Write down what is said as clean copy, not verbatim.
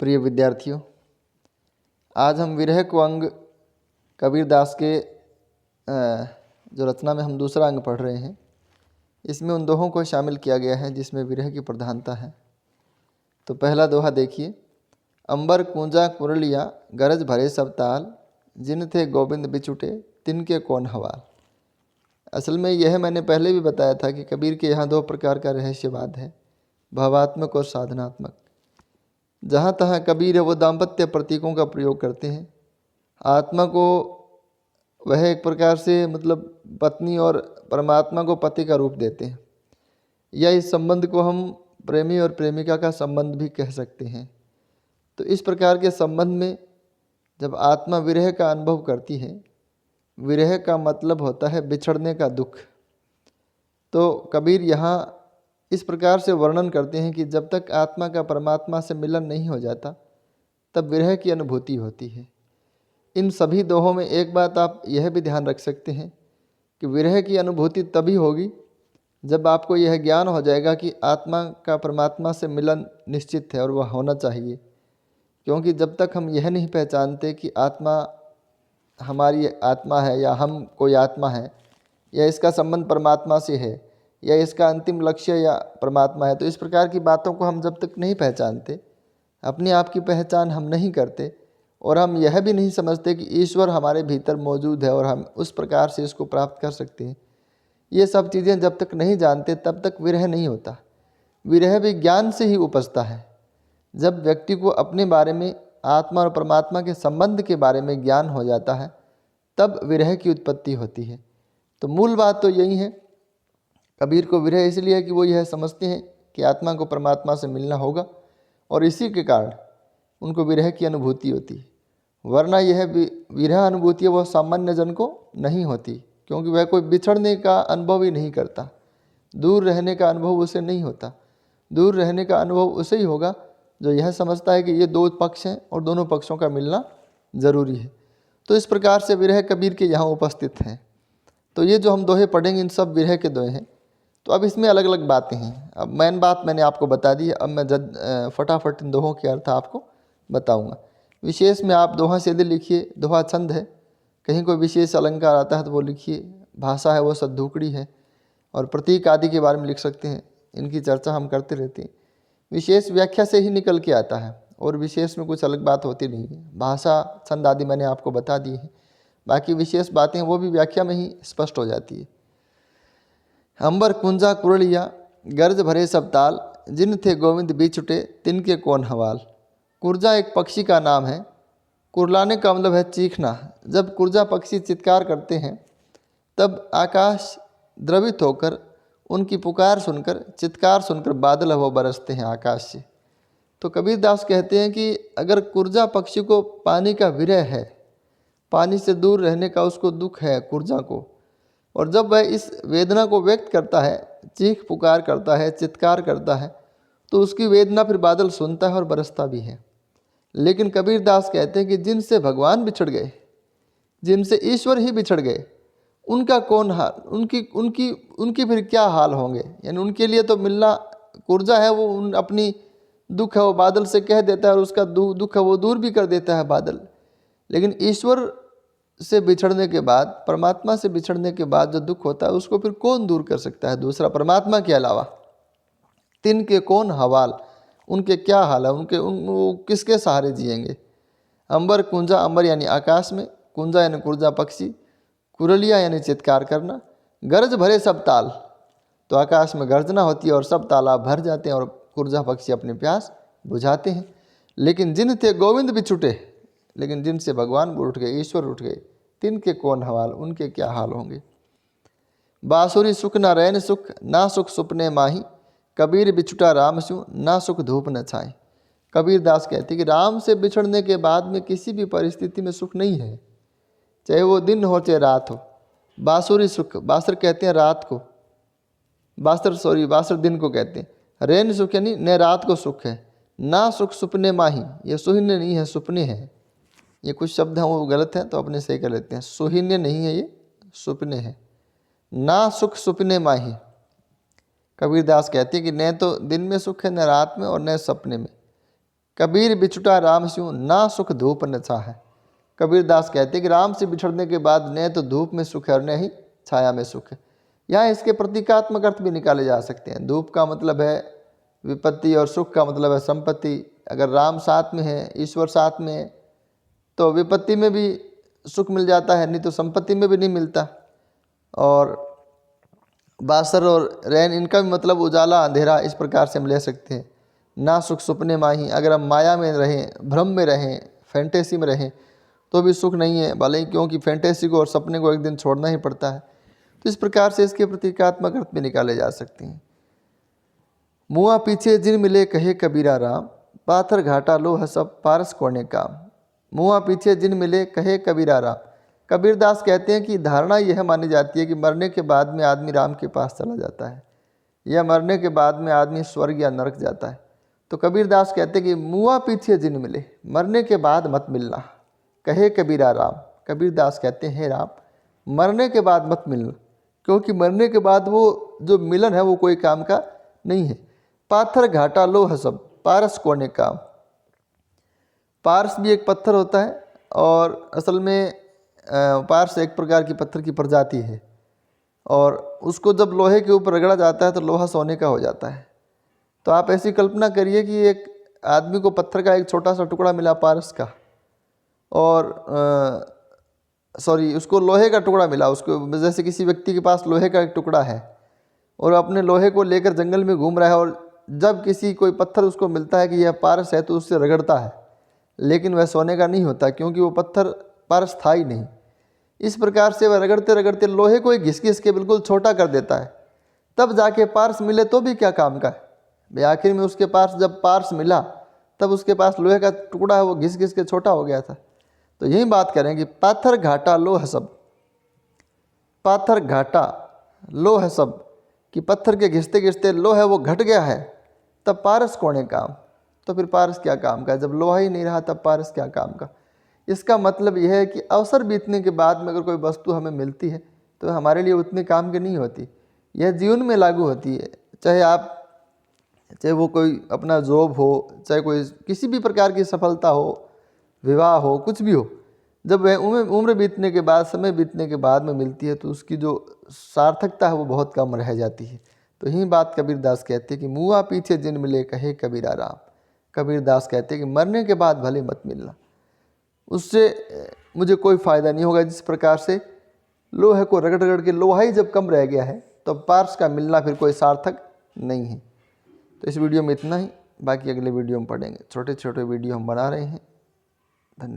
प्रिय विद्यार्थियों, आज हम विरह को अंग कबीरदास के जो रचना में हम दूसरा अंग पढ़ रहे हैं, इसमें उन दोहों को शामिल किया गया है जिसमें विरह की प्रधानता है। तो पहला दोहा देखिए। अंबर कूंजा कुरलिया गरज भरे सब ताल, जिन थे गोविंद बिछुटे तिनके कौन हवाल। असल में यह मैंने पहले भी बताया था कि कबीर के यहाँ दो प्रकार का रहस्यवाद है, भावात्मक और साधनात्मक। जहाँ तहाँ कबीर है वो दाम्पत्य प्रतीकों का प्रयोग करते हैं। आत्मा को वह एक प्रकार से मतलब पत्नी और परमात्मा को पति का रूप देते हैं, या इस संबंध को हम प्रेमी और प्रेमिका का संबंध भी कह सकते हैं। तो इस प्रकार के संबंध में जब आत्मा विरह का अनुभव करती है, विरह का मतलब होता है बिछड़ने का दुख। तो कबीर यहाँ इस प्रकार से वर्णन करते हैं कि जब तक आत्मा का परमात्मा से मिलन नहीं हो जाता तब विरह की अनुभूति होती है। इन सभी दोहों में एक बात आप यह भी ध्यान रख सकते हैं कि विरह की अनुभूति तभी होगी जब आपको यह ज्ञान हो जाएगा कि आत्मा का परमात्मा से मिलन निश्चित है और वह होना चाहिए। क्योंकि जब तक हम यह नहीं पहचानते कि आत्मा हमारी आत्मा है या हम कोई आत्मा है या इसका संबंध परमात्मा से है या इसका अंतिम लक्ष्य या परमात्मा है, तो इस प्रकार की बातों को हम जब तक नहीं पहचानते, अपने आप की पहचान हम नहीं करते और हम यह भी नहीं समझते कि ईश्वर हमारे भीतर मौजूद है और हम उस प्रकार से इसको प्राप्त कर सकते हैं, ये सब चीज़ें जब तक नहीं जानते तब तक विरह नहीं होता। विरह भी ज्ञान से ही उपजता है। जब व्यक्ति को अपने बारे में, आत्मा और परमात्मा के संबंध के बारे में ज्ञान हो जाता है तब विरह की उत्पत्ति होती है। तो मूल बात तो यही है। कबीर को विरह इसलिए है कि वो यह समझते हैं कि आत्मा को परमात्मा से मिलना होगा और इसी के कारण उनको विरह की अनुभूति होती है। वरना यह विरह अनुभूति वह सामान्य जन को नहीं होती, क्योंकि वह कोई बिछड़ने का अनुभव ही नहीं करता, दूर रहने का अनुभव उसे नहीं होता। दूर रहने का अनुभव उसे ही होगा जो यह समझता है कि ये दो पक्ष हैं और दोनों पक्षों का मिलना जरूरी है। तो इस प्रकार से विरह कबीर के यहाँ उपस्थित हैं। तो ये जो हम दोहे पढ़ेंगे इन सब विरह के दोहे हैं। तो अब इसमें अलग अलग बातें हैं। अब मेन बात मैंने आपको बता दी है, अब मैं फटाफट इन दोहों के अर्थ आपको बताऊंगा। विशेष में आप दोहा सीधे लिखिए, दोहा छंद है, कहीं कोई विशेष अलंकार आता है तो वो लिखिए। भाषा है वो सद्धूकड़ी है, और प्रतीक आदि के बारे में लिख सकते हैं, इनकी चर्चा हम करते रहते हैं। विशेष व्याख्या से ही निकल के आता है और विशेष में कुछ अलग बात होती नहीं है। भाषा छंद आदि मैंने आपको बता दी है, बाकी विशेष बातें वो भी व्याख्या में ही स्पष्ट हो जाती है। अंबर कुंजा कुरलिया गर्ज भरे सब ताल, जिन थे गोविंद बिछुटे तिनके कौन हवाल। कुर्जा एक पक्षी का नाम है। कुरलाने का मतलब है चीखना। जब कुर्जा पक्षी चित्कार करते हैं तब आकाश द्रवित होकर उनकी पुकार सुनकर, चित्कार सुनकर बादल वो बरसते हैं आकाश से। तो कबीरदास कहते हैं कि अगर कुर्जा पक्षी को पानी का विरह है, पानी से दूर रहने का उसको दुख है कुर्जा को, और जब वह इस वेदना को व्यक्त करता है, चीख पुकार करता है, चित्कार करता है, तो उसकी वेदना फिर बादल सुनता है और बरसता भी है। लेकिन कबीरदास कहते हैं कि जिनसे भगवान बिछड़ गए, जिनसे ईश्वर ही बिछड़ गए, उनका कौन हाल, उनकी उनकी उनकी फिर क्या हाल होंगे। यानी उनके लिए तो मिलना, कुर्जा है वो अपनी दुख है वो बादल से कह देता है और उसका दुख है वो दूर भी कर देता है बादल। लेकिन ईश्वर से बिछड़ने के बाद, परमात्मा से बिछड़ने के बाद जो दुख होता है उसको फिर कौन दूर कर सकता है दूसरा परमात्मा के अलावा। तिनके कौन हवाल, उनके क्या हाल है, वो किसके सहारे जिएंगे। अंबर कुंजा, अंबर यानी आकाश में, कुंजा यानी कुर्जा पक्षी, कुरलिया यानी चित्कार करना, गरज भरे सब ताल, तो आकाश में गर्जना होती है और सब तालाब भर जाते हैं और कुर्जा पक्षी अपनी प्यास बुझाते हैं। लेकिन जिन थे गोविंद बिछुटे, लेकिन जिनसे भगवान उठ गए, ईश्वर उठ गए, तिनके कौन हवाल, उनके क्या हाल होंगे। बांसुरी सुख न रैन सुख, ना सुख सुपने माही, कबीर बिछुटा राम स्यु, ना सुख धूप न छाए। कबीरदास कहते कि राम से बिछड़ने के बाद में किसी भी परिस्थिति में सुख नहीं है, चाहे वो दिन हो चाहे रात हो। बांसुरी सुख, बासर कहते हैं रात को, बासर दिन को कहते हैं। रैन सुख यानी न रात को सुख है, ना सुख सुपने माही, ये सुहिन्य नहीं है, सुपने हैं। ये कुछ शब्द हैं वो गलत हैं तो अपने सही कर लेते हैं। सुहिन्य नहीं है, ये सुपने हैं। ना सुख सुपने माही, कबीरदास कहते हैं कि न तो दिन में सुख है, न रात में और न सपने में। कबीर बिछुटा राम स्यूं ना सुख धूप न छाह। कबीर दास कहते हैं कि राम से बिछड़ने के बाद न तो धूप में सुख है और न ही छाया में सुख है। यहाँ इसके प्रतीकात्मक अर्थ भी निकाले जा सकते हैं। धूप का मतलब है विपत्ति और सुख का मतलब है संपत्ति। अगर राम साथ में है, ईश्वर साथ में है, तो विपत्ति में भी सुख मिल जाता है, नहीं तो संपत्ति में भी नहीं मिलता। और बासर और रैन, इनका भी मतलब उजाला अंधेरा, इस प्रकार से हम ले सकते हैं। ना सुख सुपने माही, अगर हम माया में रहें, भ्रम में रहें, फैंटेसी में रहें तो भी सुख नहीं है, भले ही, क्योंकि फैंटेसी को और सपने को एक दिन छोड़ना ही पड़ता है। तो इस प्रकार से इसके प्रतीकात्मक अर्थ भी निकाले जा सकते हैं। मुआ पीछे जिन मिले कहे कबीरा राम, पाथर घाटा लोह सब पारस कोने काम। मुआ पीछे जिन मिले कहे कबीरा राम। कबीरदास कहते हैं कि धारणा यह मानी जाती है कि मरने के बाद में आदमी राम के पास चला जाता है, या मरने के बाद में आदमी स्वर्ग या नरक जाता है। तो कबीरदास कहते हैं कि मुआ पीछे जिन मिले, मरने के बाद मत मिलना, कहे कबीरा राम। कबीरदास कहते हैं, हे राम, मरने के बाद मत मिलना, क्योंकि मरने के बाद वो जो मिलन है वो कोई काम का नहीं है। पाथर घाटा लोह सब पारस कोने काम। पारस भी एक पत्थर होता है, और असल में पारस एक प्रकार की पत्थर की प्रजाति है, और उसको जब लोहे के ऊपर रगड़ा जाता है तो लोहा सोने का हो जाता है। तो आप ऐसी कल्पना करिए कि एक आदमी को पत्थर का एक छोटा सा टुकड़ा मिला पारस का, और उसको लोहे का टुकड़ा मिला। उसको जैसे किसी व्यक्ति के पास लोहे का एक टुकड़ा है और अपने लोहे को लेकर जंगल में घूम रहा है, और जब किसी कोई पत्थर उसको मिलता है कि यह पारस है तो उससे रगड़ता है, लेकिन वह सोने का नहीं होता, क्योंकि वो पत्थर पारस था ही नहीं। इस प्रकार से वह रगड़ते रगड़ते लोहे को घिस घिस के बिल्कुल छोटा कर देता है, तब जाके पारस मिले तो भी क्या काम का है। आखिर में उसके पास जब पारस मिला तब उसके पास लोहे का टुकड़ा है वो घिस घिस के छोटा हो गया था। तो यही बात करें कि पाथर घाटा लोह सब, पाथर घाटा लोह सब, कि पत्थर के घिसते घिसते लोह वो घट गया है, तब पारस कोने काम। तो फिर पारस क्या काम का, जब लोहा ही नहीं रहा तब पारस क्या काम का। इसका मतलब यह है कि अवसर बीतने के बाद में अगर कोई वस्तु हमें मिलती है तो हमारे लिए उतने काम की नहीं होती। यह जीवन में लागू होती है, चाहे वो कोई अपना जॉब हो, चाहे कोई किसी भी प्रकार की सफलता हो, विवाह हो, कुछ भी हो, जब वह उम्र बीतने के बाद, समय बीतने के बाद में मिलती है तो उसकी जो सार्थकता है वो बहुत कम रह जाती है। तो यही बात कबीरदास कहते हैं कि मुआ पीछे जिन मिले कहे कबीरा राम। कबीरदास कहते हैं कि मरने के बाद भले मत मिलना, उससे मुझे कोई फ़ायदा नहीं होगा। जिस प्रकार से लोहे को रगड़ रगड़ के लोहा ही जब कम रह गया है तो पारस का मिलना फिर कोई सार्थक नहीं है। तो इस वीडियो में इतना ही, बाकी अगले वीडियो में पढ़ेंगे। छोटे छोटे वीडियो हम बना रहे हैं।